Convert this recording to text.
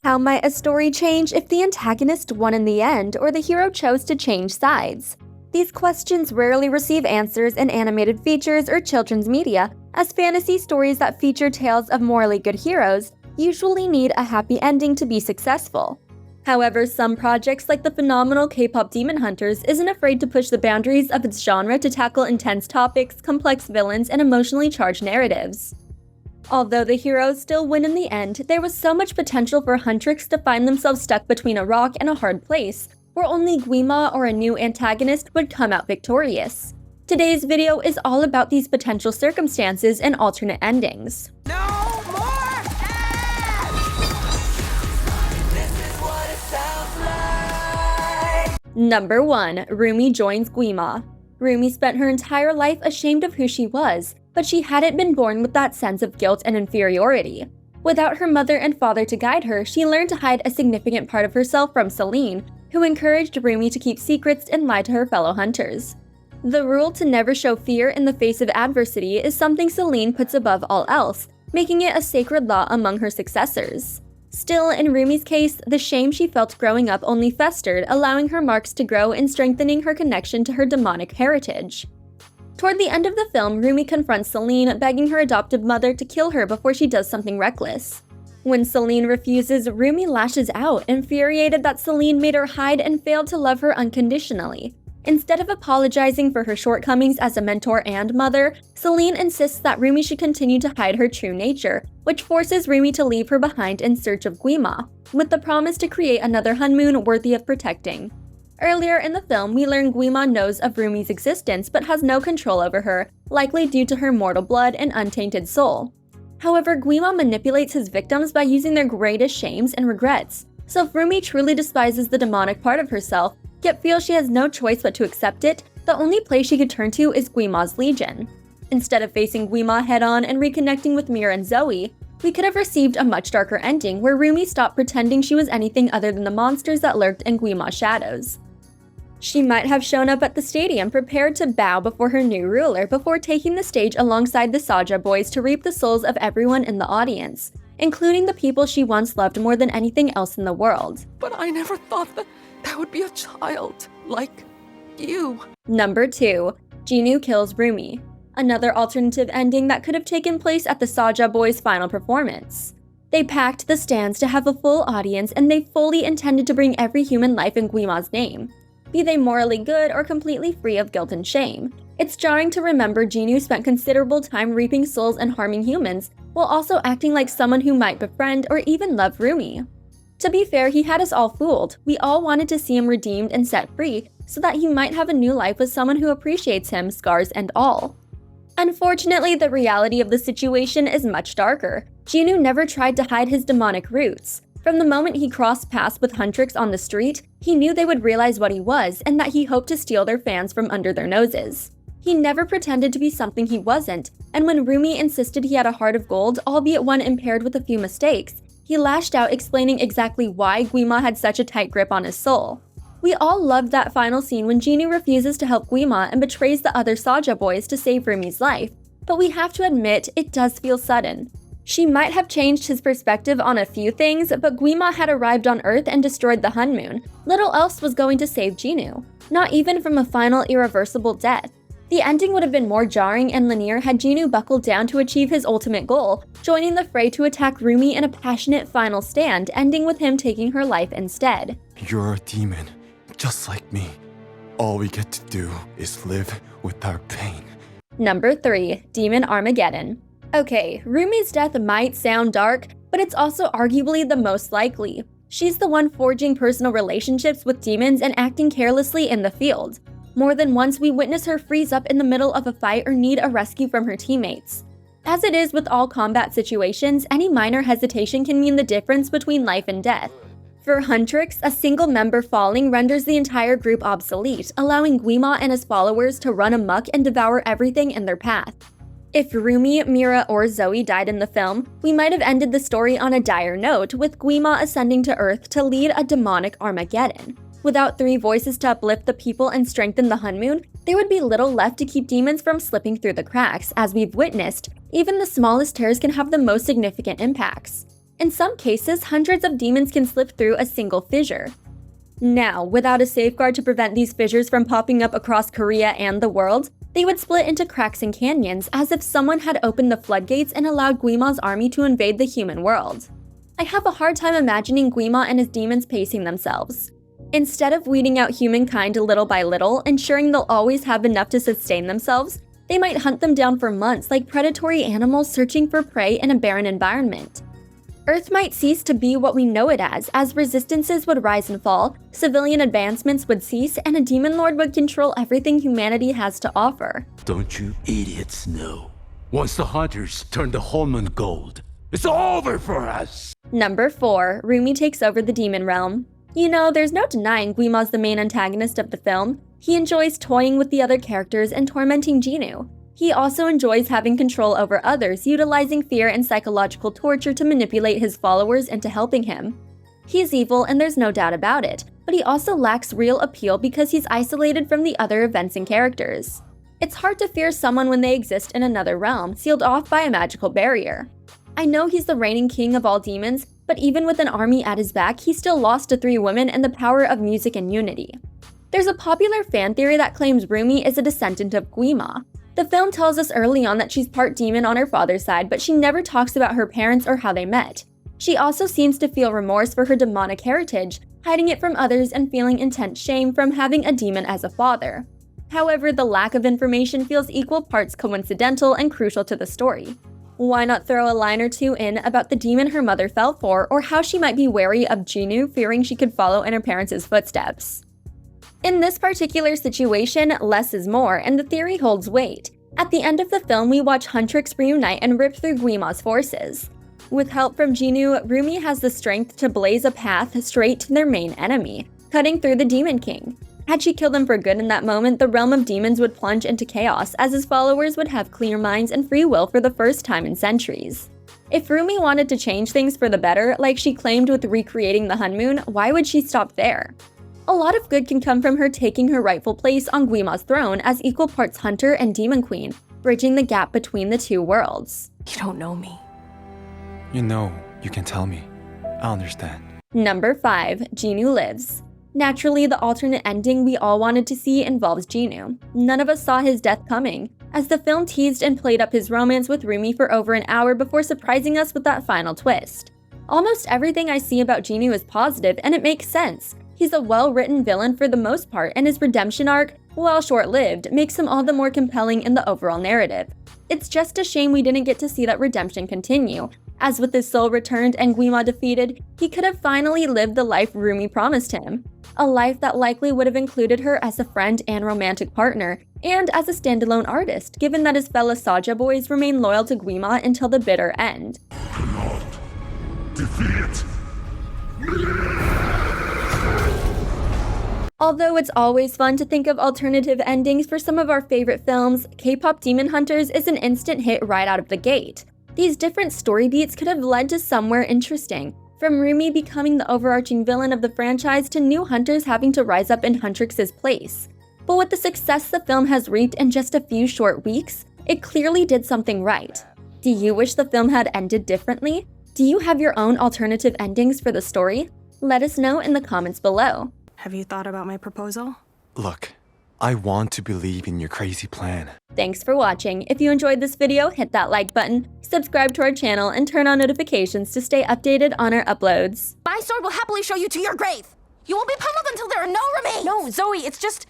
How might a story change if the antagonist won in the end or the hero chose to change sides? These questions rarely receive answers in animated features or children's media, as fantasy stories that feature tales of morally good heroes usually need a happy ending to be successful. However, some projects like the phenomenal K-pop Demon Hunters isn't afraid to push the boundaries of its genre to tackle intense topics, complex villains, and emotionally charged narratives. Although the heroes still win in the end, there was so much potential for Huntrix to find themselves stuck between a rock and a hard place, where only Gwi-Ma or a new antagonist would come out victorious. Today's video is all about these potential circumstances and alternate endings. No more ads! This is what it sounds like. Number 1. Rumi joins Gwi-Ma. Rumi spent her entire life ashamed of who she was, but she hadn't been born with that sense of guilt and inferiority. Without her mother and father to guide her, she learned to hide a significant part of herself from Celine, who encouraged Rumi to keep secrets and lie to her fellow hunters. The rule to never show fear in the face of adversity is something Celine puts above all else, making it a sacred law among her successors. Still, in Rumi's case, the shame she felt growing up only festered, allowing her marks to grow and strengthening her connection to her demonic heritage. Toward the end of the film, Rumi confronts Celine, begging her adoptive mother to kill her before she does something reckless. When Celine refuses, Rumi lashes out, infuriated that Celine made her hide and failed to love her unconditionally. Instead of apologizing for her shortcomings as a mentor and mother, Celine insists that Rumi should continue to hide her true nature, which forces Rumi to leave her behind in search of Gwi-Ma, with the promise to create another honeymoon worthy of protecting. Earlier in the film, we learn Gwi-Ma knows of Rumi's existence but has no control over her, likely due to her mortal blood and untainted soul. However, Gwi-Ma manipulates his victims by using their greatest shames and regrets, so if Rumi truly despises the demonic part of herself, yet feels she has no choice but to accept it, the only place she could turn to is Gwi-Ma's Legion. Instead of facing Gwi-Ma head-on and reconnecting with Mira and Zoe, we could have received a much darker ending where Rumi stopped pretending she was anything other than the monsters that lurked in Gwi-Ma's shadows. She might have shown up at the stadium prepared to bow before her new ruler before taking the stage alongside the Saja boys to reap the souls of everyone in the audience, including the people she once loved more than anything else in the world. But I never thought that would be a child like you. Number 2. Jinu kills Rumi. Another alternative ending that could have taken place at the Saja boys' final performance. They packed the stands to have a full audience and they fully intended to bring every human life in Gwi-Ma's name, be they morally good or completely free of guilt and shame. It's jarring to remember Jinu spent considerable time reaping souls and harming humans, while also acting like someone who might befriend or even love Rumi. To be fair, he had us all fooled. We all wanted to see him redeemed and set free, so that he might have a new life with someone who appreciates him, scars and all. Unfortunately, the reality of the situation is much darker. Jinu never tried to hide his demonic roots. From the moment he crossed paths with Huntrix on the street, he knew they would realize what he was and that he hoped to steal their fans from under their noses. He never pretended to be something he wasn't, and when Rumi insisted he had a heart of gold, albeit one impaired with a few mistakes, he lashed out explaining exactly why Gwi-Ma had such a tight grip on his soul. We all loved that final scene when Jinu refuses to help Gwi-Ma and betrays the other Saja boys to save Rumi's life, but we have to admit it does feel sudden. She might have changed his perspective on a few things, but Gwi-Ma had arrived on Earth and destroyed the Hun Moon. Little else was going to save Jinu, not even from a final irreversible death. The ending would have been more jarring and linear had Jinu buckled down to achieve his ultimate goal, joining the fray to attack Rumi in a passionate final stand, ending with him taking her life instead. You're a demon, just like me. All we get to do is live with our pain. Number 3. Demon Armageddon. Okay, Rumi's death might sound dark, but it's also arguably the most likely. She's the one forging personal relationships with demons and acting carelessly in the field. More than once, we witness her freeze up in the middle of a fight or need a rescue from her teammates. As it is with all combat situations, any minor hesitation can mean the difference between life and death. For Huntrix, a single member falling renders the entire group obsolete, allowing Gwi-Ma and his followers to run amok and devour everything in their path. If Rumi, Mira, or Zoe died in the film, we might have ended the story on a dire note, with Gwi-Ma ascending to Earth to lead a demonic Armageddon. Without 3 voices to uplift the people and strengthen the Hun Moon, there would be little left to keep demons from slipping through the cracks. As we've witnessed, even the smallest tears can have the most significant impacts. In some cases, hundreds of demons can slip through a single fissure. Now, without a safeguard to prevent these fissures from popping up across Korea and the world, they would split into cracks and canyons as if someone had opened the floodgates and allowed Gwi-Ma's army to invade the human world. I have a hard time imagining Gwi-Ma and his demons pacing themselves. Instead of weeding out humankind little by little, ensuring they'll always have enough to sustain themselves, they might hunt them down for months like predatory animals searching for prey in a barren environment. Earth might cease to be what we know it as resistances would rise and fall, civilian advancements would cease, and a demon lord would control everything humanity has to offer. Don't you idiots know? Once the hunters turn the homeland gold, it's over for us! Number 4. Rumi takes over the demon realm. You know, there's no denying Gwi-Ma's the main antagonist of the film. He enjoys toying with the other characters and tormenting Jinu. He also enjoys having control over others, utilizing fear and psychological torture to manipulate his followers into helping him. He's evil and there's no doubt about it, but he also lacks real appeal because he's isolated from the other events and characters. It's hard to fear someone when they exist in another realm, sealed off by a magical barrier. I know he's the reigning king of all demons, but even with an army at his back, he still lost to 3 women and the power of music and unity. There's a popular fan theory that claims Rumi is a descendant of Gwi-Ma. The film tells us early on that she's part demon on her father's side, but she never talks about her parents or how they met. She also seems to feel remorse for her demonic heritage, hiding it from others and feeling intense shame from having a demon as a father. However, the lack of information feels equal parts coincidental and crucial to the story. Why not throw a line or two in about the demon her mother fell for, or how she might be wary of Jinu, fearing she could follow in her parents' footsteps? In this particular situation, less is more, and the theory holds weight. At the end of the film, we watch Huntrix reunite and rip through Gwi-Ma's forces. With help from Jinu, Rumi has the strength to blaze a path straight to their main enemy, cutting through the Demon King. Had she killed him for good in that moment, the realm of demons would plunge into chaos, as his followers would have clear minds and free will for the first time in centuries. If Rumi wanted to change things for the better, like she claimed with recreating the Hunmoon, why would she stop there? A lot of good can come from her taking her rightful place on Gwi-Ma's throne as equal parts hunter and demon queen, bridging the gap between the two worlds. You don't know me. You know, you can tell me. I understand. Number 5. Jinu lives. Naturally, the alternate ending we all wanted to see involves Jinu. None of us saw his death coming, as the film teased and played up his romance with Rumi for over an hour before surprising us with that final twist. Almost everything I see about Jinu is positive, and it makes sense. He's a well-written villain for the most part, and his redemption arc, while short-lived, makes him all the more compelling in the overall narrative. It's just a shame we didn't get to see that redemption continue, as with his soul returned and Gwi-Ma defeated, he could have finally lived the life Rumi promised him. A life that likely would have included her as a friend and romantic partner, and as a standalone artist, given that his fellow Saja boys remain loyal to Gwi-Ma until the bitter end. Cannot defeat me. Although it's always fun to think of alternative endings for some of our favorite films, K-pop Demon Hunters is an instant hit right out of the gate. These different story beats could have led to somewhere interesting, from Rumi becoming the overarching villain of the franchise to new hunters having to rise up in Huntrix's place. But with the success the film has reaped in just a few short weeks, it clearly did something right. Do you wish the film had ended differently? Do you have your own alternative endings for the story? Let us know in the comments below. Have you thought about my proposal? Look, I want to believe in your crazy plan. Thanks for watching. If you enjoyed this video, hit that like button, subscribe to our channel, and turn on notifications to stay updated on our uploads. My sword will happily show you to your grave. You will be pummeled until there are no remains. No, Zoe, it's just...